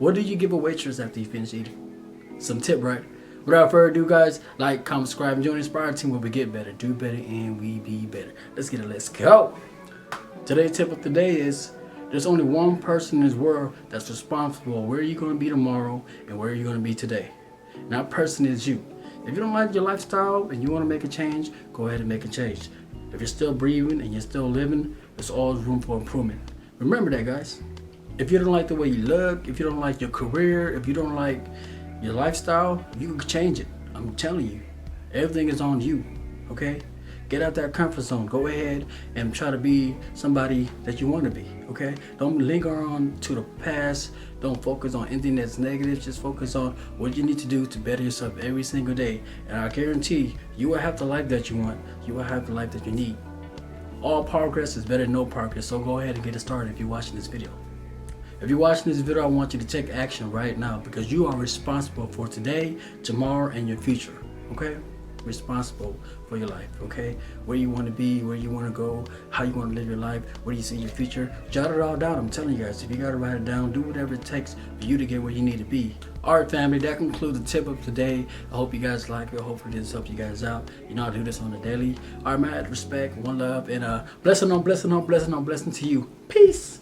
What do you give a waitress after you finish eating? Some tip, right? Without further ado, guys, like, comment, subscribe, and join the Inspire team where we get better, do better, and we be better. Let's get it. Let's go. Today's tip of the day is there's only one person in this world that's responsible where you're going to be tomorrow and where you're going to be today. And that person is you. If you don't like your lifestyle and you want to make a change, go ahead and make a change. If you're still breathing and you're still living, there's always room for improvement. Remember that, guys. If you don't like the way you look, if you don't like your career, if you don't like your lifestyle, you can change it. I'm telling you, everything is on you, okay? Get out that comfort zone. Go ahead and try to be somebody that you want to be, okay? Don't linger on to the past. Don't focus on anything that's negative. Just focus on what you need to do to better yourself every single day. And I guarantee you will have the life that you want. You will have the life that you need. All progress is better than no progress, so go ahead and get it started if you're watching this video. If you're watching this video, I want you to take action right now because you are responsible for today, tomorrow, and your future, okay? Responsible for your life, okay? Where you want to be, where you want to go, how you want to live your life, where do you see your future. Jot it all down. I'm telling you guys, if you got to write it down, do whatever it takes for you to get where you need to be. All right, family, that concludes the tip of today. I hope you guys like it. Hopefully this helps you guys out. You know, I do this on the daily. All right, man, respect, one love, and blessing on blessing on blessing on blessing to you. Peace.